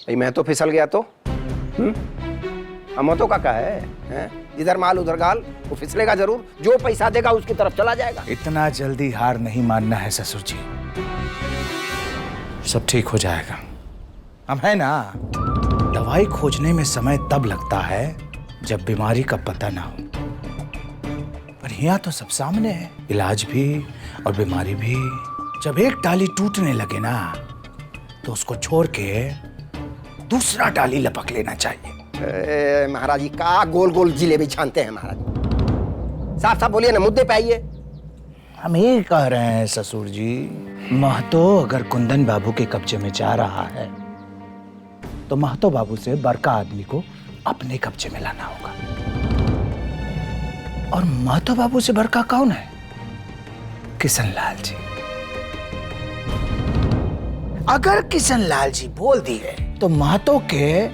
मैं तो फिसल गया तो हमतों का क्या है? जिधर माल उधर गाल, वो फिसलेगा जरूर। जो पैसा देगा उसकी तरफ चला जाएगा। इतना जल्दी हार नहीं मानना है ससुर जी, सब ठीक हो जाएगा। हम है ना, दवाई खोजने में समय तब लगता है जब बीमारी का पता ना हो, पर यहाँ तो सब सामने है, इलाज भी और बीमारी भी। जब एक डाली टूटने लगे ना तो उसको छोड़ के दूसरा डाली लपक लेना चाहिए। महाराज जी का गोल गोल जिलेबी छानते हैं महाराज। साफ साफ बोलिए ना, मुद्दे पे आइए। हम ये कह रहे हैं ससुर जी, महतो अगर कुंदन बाबू के कब्जे में जा रहा है तो महतो बाबू से बड़का आदमी को अपने कब्जे में लाना होगा। और महतो बाबू से बड़का कौन है? किशन लाल जी। अगर किशन लाल जी बोल दिए तो महतो के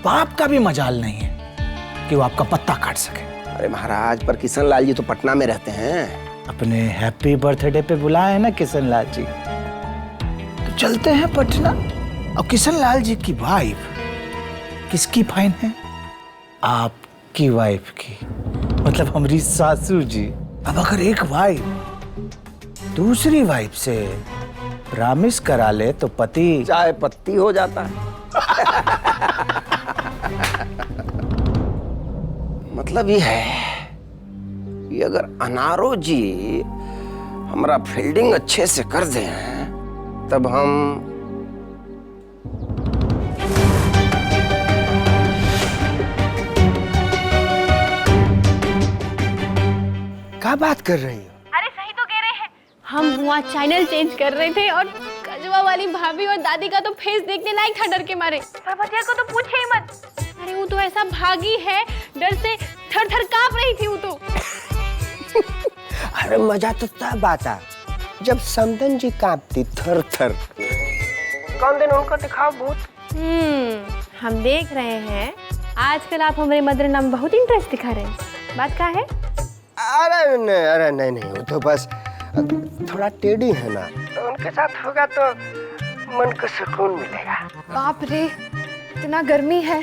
बाप का भी मजाल नहीं है कि वो आपका पत्ता काट सके। अरे महाराज, पर किशन लाल जी तो पटना में रहते हैं। अपने हैप्पी बर्थडे पे बुलाए हैं ना किशन लाल जी, तो चलते हैं पटना। और किशन लाल जी की वाइफ किसकी फाइन है? आपकी वाइफ की, मतलब हमारी सासू जी। अब अगर एक वाइफ दूसरी वाइफ से प्रॉमिस करा ले तो पति चाहे पत्ती हो जाता है। मतलब ये है कि अगर अनारो जी हमारा फील्डिंग अच्छे से कर दे तब हम क्या बात कर रही हो? अरे सही तो कह रहे हैं। हम वहाँ चैनल चेंज कर रहे थे और कजवा वाली भाभी और दादी का तो फेस देखने लायक था डर के मारे। पर भतिया को तो पूछे ही मत। अरे वो तो ऐसा भागी है, डर से थर थर कांप रही थी वो तो। अरे मजा तो तब आता जब समदन जी कांपती थर थर। कौन दिन उनको दिखाओ भूत। हम देख रहे हैं आजकल आप हमारे मदर नाम बहुत इंटरेस्ट दिखा रहे हैं। बात क्या है? अरे नहीं, वो तो बस थोड़ा टेढ़ी है ना, तो उनके साथ होगा तो मन को सुकून मिलेगा। बाप रे, इतना गर्मी है।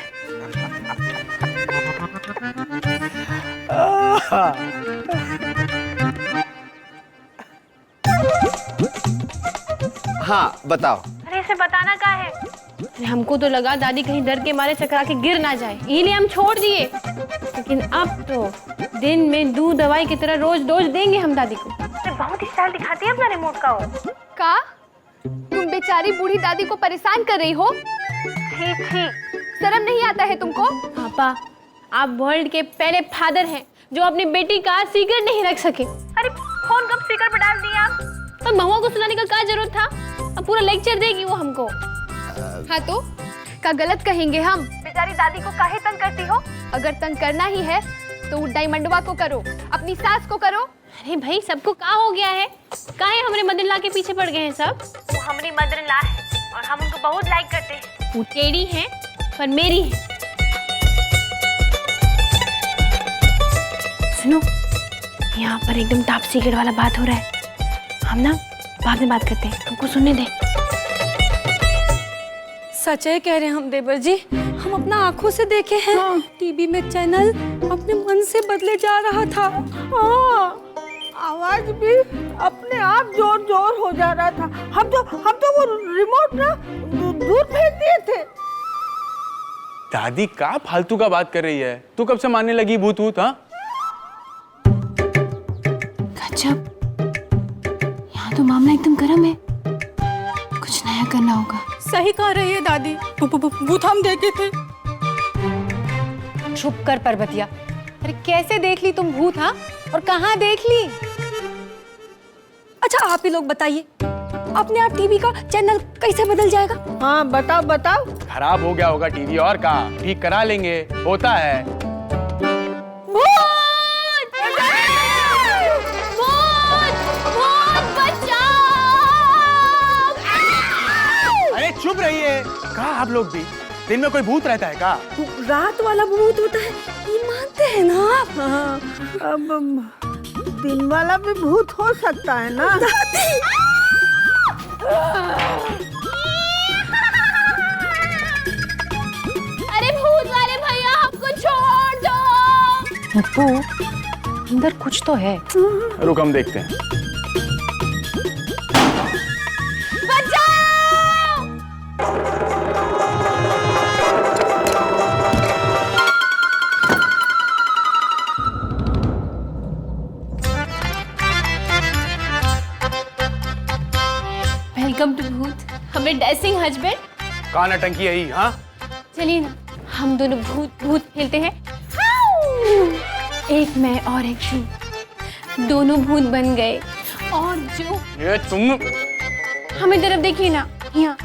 हाँ बताओ। अरे इसे बताना क्या है? अरे हमको तो लगा दादी कहीं डर के मारे चकरा के गिर ना जाए, इसलिए हम छोड़ दिए। लेकिन अब तो दिन में दूध दवाई की तरह रोज डोज देंगे हम दादी को। बहुत ही स्टाइल दिखाती है अपना रिमोट का। वो का तुम बेचारी बूढ़ी दादी को परेशान कर रही हो? ठीक शर्म नहीं आता है तुमको? पापा, आप वर्ल्ड के पहले फादर हैं जो अपनी बेटी का सीक्रेट नहीं रख सके। अरे फोन कब स्पीकर पर डाल दिया आप? तो महुआ को सुनाने का क्या जरूरत था? अब पूरा लेक्चर देगी वो हमको। हाँ तो क्या गलत कहेंगे हम? बेचारी दादी को काहे तंग करती हो? अगर तंग करना ही है तो डायमंडवा को करो, अपनी सास को करो। अरे भाई, सबको क्या हो गया है? काहे हमारे मदर-इन-लॉ के पीछे पड़ गए हैं सब? वो हमारी मदर-इन-लॉ है और हम उनको बहुत लाइक करते हैं। वो टेढ़ी है पर मेरी है। सुनो, यहाँ पर एकदम टॉप सीक्रेट वाला बात हो रहा है। हम ना बाद में बात करते हैं, हमको सुनने दे। सच है कह रहे हैं हम देवर जी, हम अपना आंखों से देखे हैं। टीवी में चैनल अपने मन से बदले जा रहा था। आवाज भी अपने आप जोर जोर हो जा रहा था। हम तो वो रिमोट ना दूर फेंक दिए थे। दादी का फालतू का बात कर रही है? तू कब से मानने लगी भूत भूत? हाँ गजब, यहाँ तो मामला एकदम गर्म है। कुछ नया करना होगा। सही कह रही है दादी, भूत हम देखे थे। चुप कर पर्वतिया। अरे कैसे देख ली तुम भूत? हाँ, और कहाँ देख ली? अच्छा आप ही लोग बताइए, अपने आप टीवी का चैनल कैसे बदल जाएगा? हाँ बताओ। खराब हो गया होगा टीवी, और का ठीक करा लेंगे, होता है। अरे चुप रहिए। कहा आप लोग भी? दिन में कोई भूत रहता है का? रात वाला भूत होता है, ये मानते हैं ना आप? हाँ, अब दिन वाला भी भूत हो सकता है ना? अप्पू, अंदर कुछ तो है। रुक हम देखते हैं। वेलकम टू भूत, हमारे डैसिंग हस्बैंड। कहाँ नटंकी है ही, हाँ? चलिए ना, हम दोनों भूत भूत खेलते हैं। एक मैं और एक तू, दोनों भूत बन गए। और जो ये तुम हमें तरफ देखिए ना, यहाँ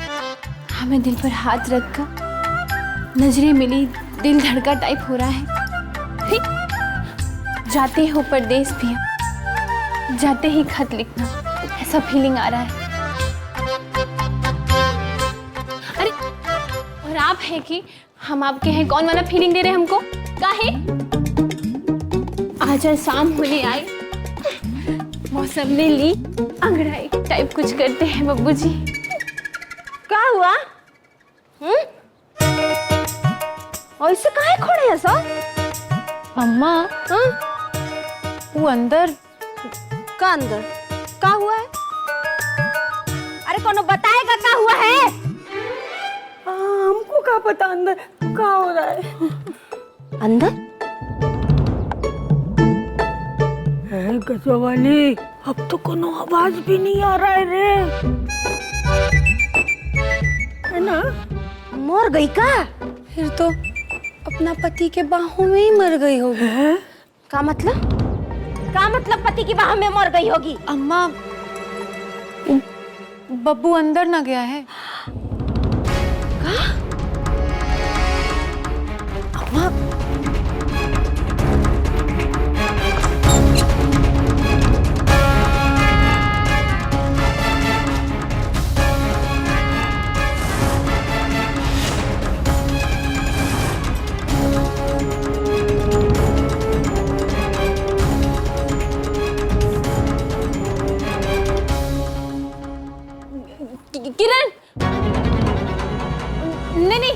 हमें दिल पर हाथ रखकर नजरें मिली, दिल धड़का टाइप हो रहा है। जाते हो परदेस पिया, जाते ही खत लिखना, ऐसा फीलिंग आ रहा है। अरे और आप है कि हम आपके हैं, कौन वाला फीलिंग दे रहे हैं हमको? काहे आजा शाम होने आई, मौसम ने ली अंगड़ाई टाइप कुछ करते हैं बब्बू जी। क्या हुआ? ऐसे काहे खड़े हैं सब? अम्मा, वो अंदर का अंदर क्या हुआ है? अरे कौन बताएगा क्या हुआ है? हमको क्या पता अंदर क्या हो रहा है। अंदर गजवाली, अब तो कोनो आवाज भी नहीं आ रहा है रे, है ना? मर गई का? फिर तो अपना पति के बाहों में ही मर गई होगी। का मतलब? का मतलब पति की बाहों में मर गई होगी? अम्मा, बब्बू अंदर ना गया है। अम्मा, किरण, नहीं नहीं,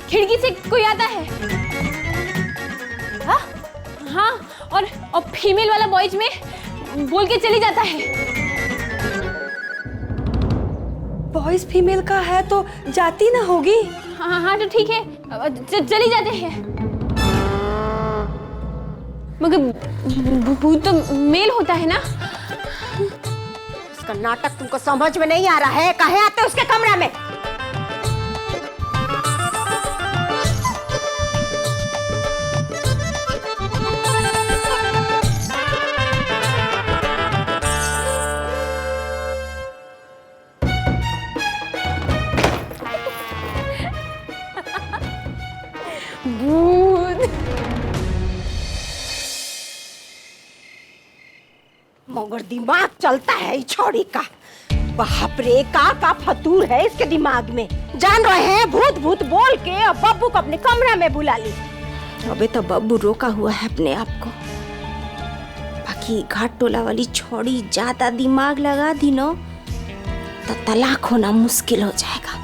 खिड़की से कोई आता है। हाँ हाँ, और फीमेल वाला वॉइस में बोल के चली जाता है। वॉइस फीमेल का है तो जाती ना होगी। हाँ हाँ, तो ठीक है, चली जाते हैं। मगर भूत तो मेल होता है ना? उसका नाटक तुमको समझ में नहीं आ रहा है? काहे आते उसके कमरे में? भूत मगर दिमाग चलता है इस छोड़ी का। बाप रे, का फतूर है इसके दिमाग में। जान रहे हैं, भूत भूत बोल के अब बब्बू को अपने कमरे में बुला ली। अबे तो बब्बू रोका हुआ है अपने आप को। बाकी घाट टोला वाली छोड़ी ज्यादा दिमाग लगा दी ना तो तलाक होना मुश्किल हो जाएगा।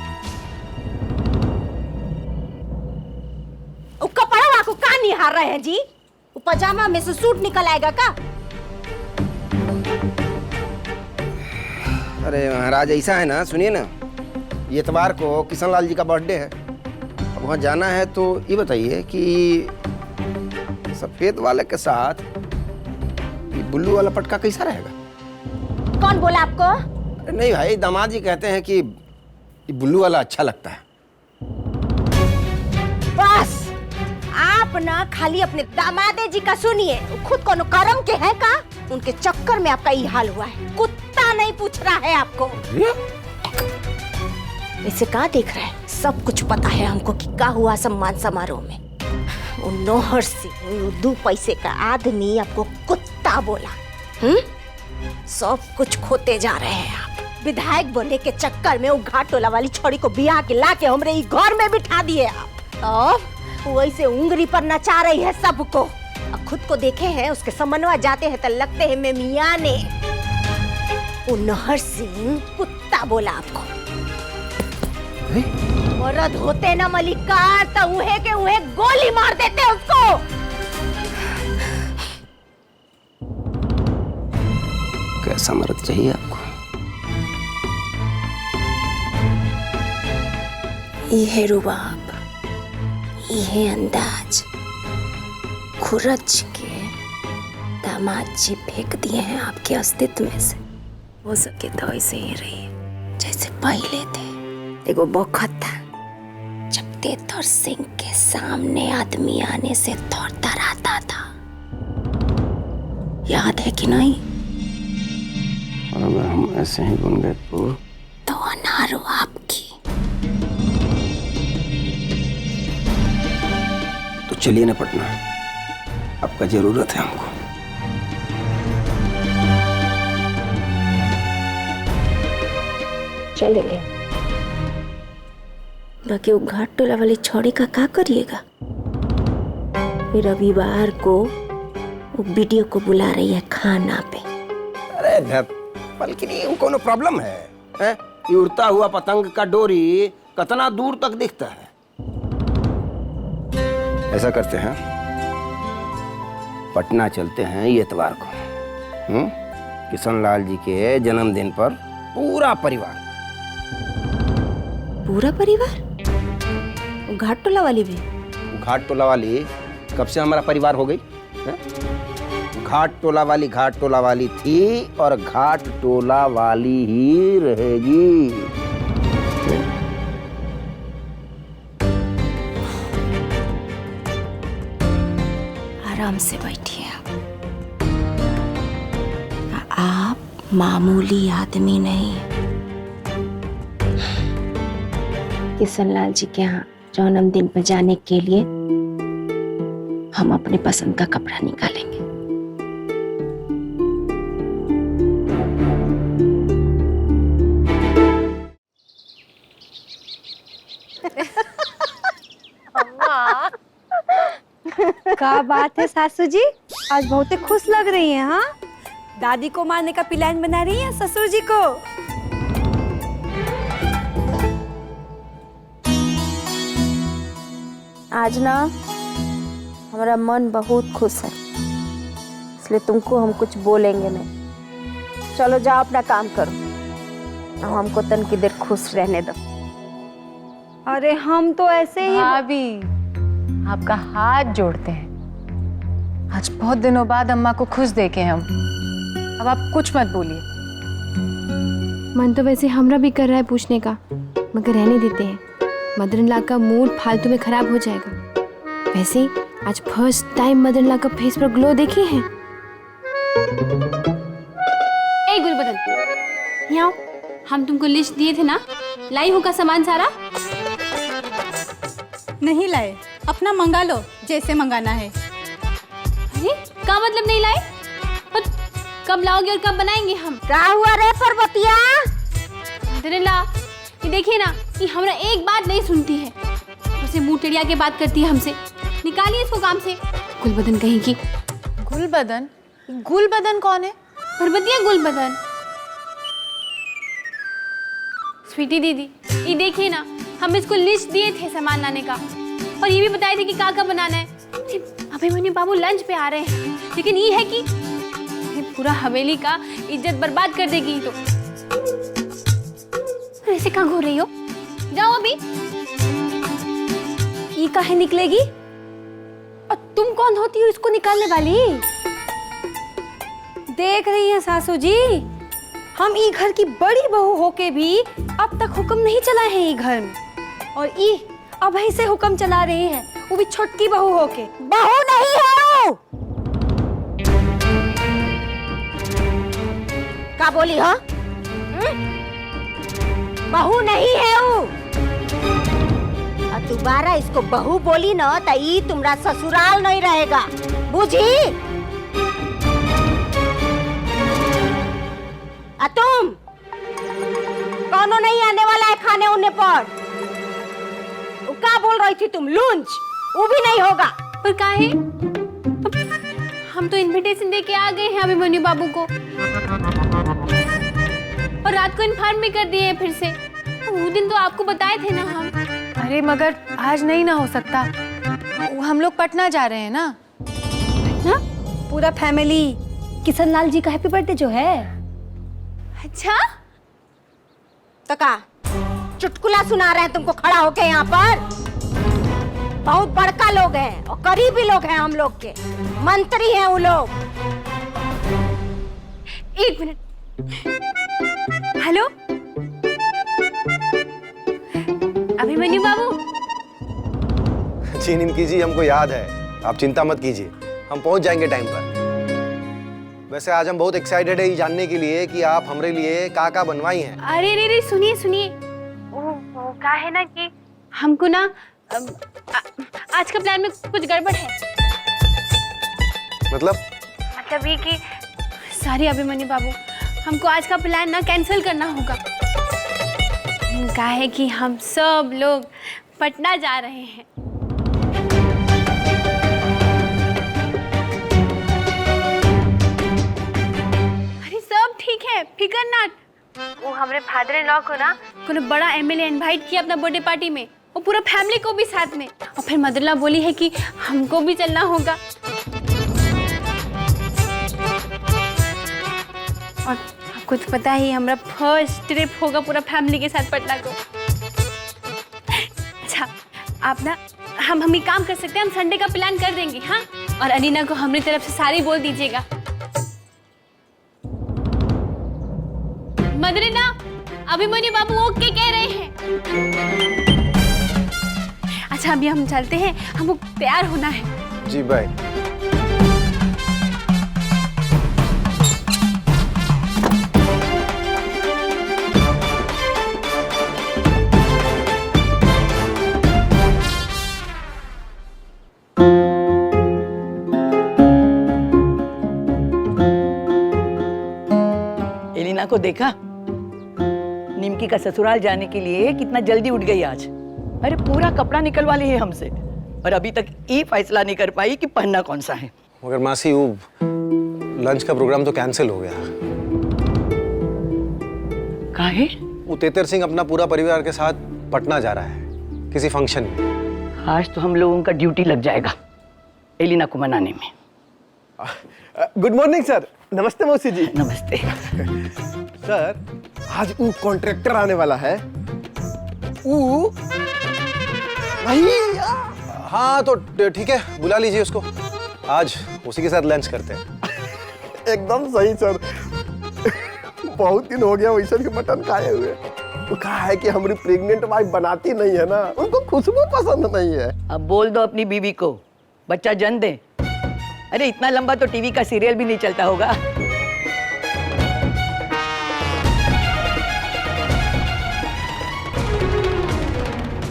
कपड़ा को कहाँ निहार रहे हैं जी? वो पजामा में से सूट निकल आएगा का? अरे महाराज, ऐसा है ना, सुनिए ना, ये इतवार को किशन लाल जी का बर्थडे है। अब वहाँ जाना है, तो ये बताइए कि सफेद वाले के साथ ये बुल्लू वाला पटका कैसा रहेगा? कौन बोला आपको? नहीं भाई, दामाद जी कहते हैं कि ये बुल्लू वाला अच्छा लगता है। बस आप ना खाली अपने दामादे जी का सुनिए, खुद को करम के है का? उनके चक्कर में आपका ये हाल हुआ है। कुत्ता नहीं पूछ रहा है आपको। इसे कहाँ देख रहे हैं? सब कुछ पता है हमको कि क्या हुआ सम्मान समारोह में। वो नौहर सिंह, 2 पैसे का आदमी आपको कुत्ता बोला। सब कुछ खोते जा रहे हैं आप। विधायक बनने के चक्कर में वो घाट टोला वाली छोड़ी को बियाह के लाके हमरे घर में बिठा दिए आप। और वैसे उंगली पर नचा रही है सबको। खुद को देखे हैं, उसके समन्वय जाते हैं तो लगते हैं मैं मियाँ ने। वो नहर सिंह कुत्ता बोला आपको। मर्द होते ना मलिकार तो उहे के उहे गोली मार देते उसको। कैसा मर्द चाहिए आपको? ये रुबाब, ये अंदाज, खुरच के दामाद जी फेंक दिए हैं आपके अस्तित्व में से। हो सके तो ऐसे ही रहिए जैसे पहले थे। एगो बखत था जब तेतर सिंह के सामने आदमी आने से थरथराता था, याद है कि नहीं? और अगर हम ऐसे ही बन गए तो अनारो आपकी। तो चलिए ना पटना, आपका जरूरत है हमको। चलेंगे। बाकी वो घाट टोला वाली छौड़ी का क्या करिएगा? फिर रविवार को वो वीडियो को बुला रही है खाना पे। अरे बल्कि नहीं, वो कोनो प्रॉब्लम है, हैं? ये उड़ता हुआ पतंग का डोरी कितना दूर तक दिखता है। ऐसा करते हैं, पटना चलते हैं ये इतवार को, किशन लाल जी के जन्मदिन पर पूरा परिवार। पूरा परिवार? वो घाट टोला वाली भी? घाट टोला वाली कब से हमारा परिवार हो गई है? घाट टोला वाली थी और घाट टोला वाली ही रहेगी। आराम से बैठिए आप मामूली आदमी नहीं। किशन लाल जी के यहाँ जन्मदिन पर जाने के लिए हम अपने पसंद का कपड़ा निकालेंगे। क्या बात है सासू जी, आज बहुत ही खुश लग रही हैं। हाँ, दादी को मारने का प्लान बना रही हैं ससुर जी को। आज ना हमारा मन बहुत खुश है, इसलिए तुमको हम कुछ बोलेंगे नहीं। चलो जाओ अपना काम करो, हमको तन की देर खुश रहने दो। अरे हम तो ऐसे ही। भाभी, आपका हाथ जोड़ते हैं। आज बहुत दिनों बाद अम्मा को खुश देखे हम। अब आप कुछ मत बोलिए। मन तो वैसे हमरा भी कर रहा है पूछने का, मगर रहने देते हैं। मदन लाल का मूड फालतू में खराब हो जाएगा। वैसे आज फर्स्ट टाइम मदन लाल का फेस पर ग्लो देखी है। ए गुलबदन, यहाँ आओ। हम तुमको लिस्ट दिए थे ना, लाई हो का सामान सारा? नहीं लाए, अपना मंगा लो जैसे मंगाना है। अरे क्या मतलब नहीं लाए? और कब लाओगे और कब बनाएंगे हम? क्या हुआ रे पर्वतिया? मदन लाल, ये देखिए ना, ये हमरा एक बात नहीं सुनती है। उसे मुंह टेढ़िया के बात करती है हमसे। निकालिए इसको काम से। गुलबदन कहेगी। गुलबदन? गुलबदन कौन है? पर्वतिया गुलबदन। स्वीटी दीदी, ये देखिए ना, हम इसको लिस्ट दिए थे सामान लाने का, और ये भी बताए थे कि क्या बनाना है। अभिमन्यु बाबू लंच पे आ रहे हैं, लेकिन ये है कि पूरा हवेली का इज्जत बर्बाद कर देगी। तो ऐसे कहाँ घूर रही हो? जाओ अभी। ये काहे निकलेगी? और तुम कौन होती हो इसको निकालने वाली? देख रही हैं सासू जी, हम ई घर की बड़ी बहू होके भी अब तक हुक्म नहीं चलाए हैं ई घर में, और ई अब ऐसे हुक्म चला रहे हैं, वो भी छोटकी बहू होके। बहू नहीं है वो। क्या बोली? हाँ, बहू नहीं है वो। और दोबारा इसको बहू बोली ना तो ई तुम्हारा ससुराल नहीं रहेगा, बुझी? तुम कौनो नहीं आने वाला है खाने उन्ने पर। क्या बोल रही थी तुम? लूंज वो भी नहीं होगा। पर काहे? हम तो इनविटेशन दे के आ गए हैं अभिमन्यु बाबू को, और रात को इन्फॉर्म भी कर दिए हैं फिर से। वो दिन तो आपको बताए थे ना हम। अरे मगर आज नहीं ना हो सकता, हम लोग पटना जा रहे हैं ना। पटना? पूरा फैमिली? किशन लाल जी का हैप्पी बर्थडे जो है अच्छा तो का चुटकुला सुना रहे हैं तुमको खड़ा होके यहाँ पर? बहुत बड़का लोग हैं और करीबी लोग हैं हम लोग के, मंत्री हैं वो लोग। एक मिनट। हेलो अभिमन्यु बाबू। जी निमकी जी, हमको याद है, आप चिंता मत कीजिए, हम पहुंच जाएंगे टाइम पर। वैसे आज हम बहुत एक्साइटेड है ये जानने के लिए कि आप हमारे लिए का बनवाई हैं। अरे रे सुनिए सुनिए, वो क्या है ना कि हमको ना आज का प्लान में कुछ गड़बड़ है। मतलब ये कि सॉरी अभिमन्यु बाबू, हमको आज का प्लान ना कैंसिल करना होगा। क्या है कि हम सब लोग पटना जा रहे हैं। अरे सब ठीक है, फिकर ना। वो हमारे फादर इन लॉ को ना कोनो बड़ा एमएलए इनवाइट किया अपना बर्थडे पार्टी में, वो पूरा फैमिली को भी साथ में। और फिर मदरला बोली है कि हमको भी चलना होगा। और आपको तो पता ही हमारा फर्स्ट ट्रिप होगा पूरा फैमिली के साथ पटना को। अच्छा आप ना हम एक काम कर सकते हैं, हम संडे का प्लान कर देंगे। हाँ, और अनीना को हमारी तरफ से सारी बोल दीजिएगा। मदरीना अभिमन्यु बाबू ओके कह रहे हैं। अच्छा अभी हम चलते हैं, हमको तैयार होना है। जी बाय। एलिना को देखा? निमकी का ससुराल जाने के लिए कितना जल्दी उठ गई आज। अरे पूरा कपड़ा निकलवा ली है हमसे, और अभी तक ये फैसला नहीं कर पाई कि पहनना कौन सा है। मगर मासी, वो लंच का प्रोग्राम तो कैंसिल हो गया। काहे? वो तेतर सिंह अपना पूरा परिवार के साथ पटना जा रहा है किसी फंक्शन में। आज तो हम लोगों का ड्यूटी लग जाएगा एलिना को मनाने में। Good morning sir. नमस्ते मौसी जी। नमस्ते। सर आज वो कॉन्ट्रैक्टर आने वाला है। वो नहीं। हाँ तो ठीक है, बुला लीजिए उसको, आज उसी के साथ लंच करते हैं। एकदम सही सर। बहुत दिन हो गया वैसे भी मटन खाए हुए। वो कहा है कि हमारी प्रेग्नेंट वाइफ बनाती नहीं है ना, उनको खुशबू पसंद नहीं है। अब बोल दो अपनी बीवी को बच्चा जन्म दे। अरे इतना लंबा तो टीवी का सीरियल भी नहीं चलता होगा।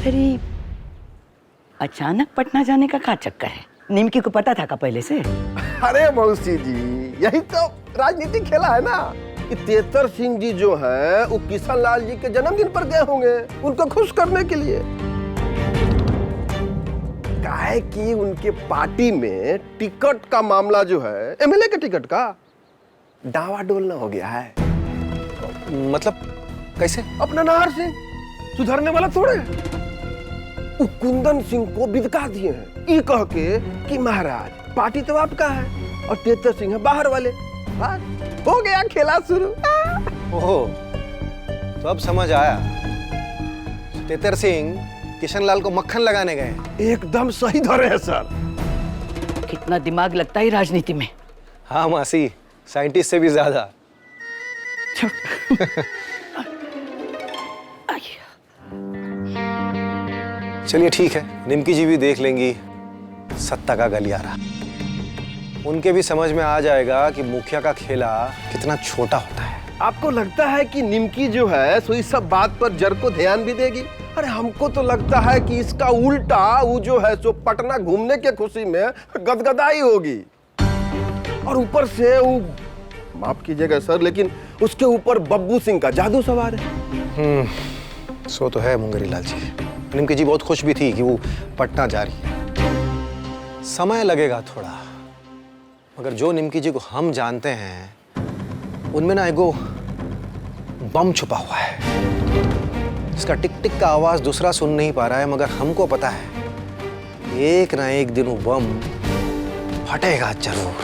अरे अचानक पटना जाने का क्या चक्कर है? निमकी को पता था का पहले से? अरे मौसी जी, यही तो राजनीतिक खेला है ना कि तेतर सिंह जी जो है वो किशन लाल जी के जन्मदिन पर गए होंगे उनको खुश करने के लिए। काहे कि उनके पार्टी में टिकट का मामला जो है, एमएलए के टिकट का डावाडोल हो गया है। मतलब कैसे? अपना नाहर सिंह सुधरने वाला थोड़े। वो कुंदन सिंह को बिदका दिए हैं ये कह के कि महाराज पार्टी तो आपका है और तेतर सिंह है बाहर वाले। बस हो गया खेला शुरू। ओहो, तो अब समझ आया। तेतर सिंह किशन लाल को मक्खन लगाने गए। एकदम सही धरे हैं सर। कितना दिमाग लगता है राजनीति में। हाँ मासी, साइंटिस्ट से भी ज्यादा। चलिए ठीक है, निमकी जी भी देख लेंगी सत्ता का गलियारा। उनके भी समझ में आ जाएगा कि मुखिया का खेला कितना छोटा होता है। आपको लगता है कि निमकी जो है सो इस सब बात पर जर को ध्यान भी देगी? अरे हमको तो लगता है कि इसका उल्टा वो जो है सो पटना घूमने के खुशी में गदगदाई होगी। और ऊपर से वो, माफ कीजिएगा सर, लेकिन उसके ऊपर बब्बू सिंह का जादू सवार है। सो तो है मुंगेरी लाल जी। निमकी जी बहुत खुश भी थी कि वो पटना जा रही है। समय लगेगा थोड़ा, मगर जो निमकी जी को हम जानते हैं उनमें ना एगो बम छुपा हुआ है। इसका टिक टिक का आवाज दूसरा सुन नहीं पा रहा है, मगर हमको पता है एक ना एक दिन वो बम फटेगा जरूर।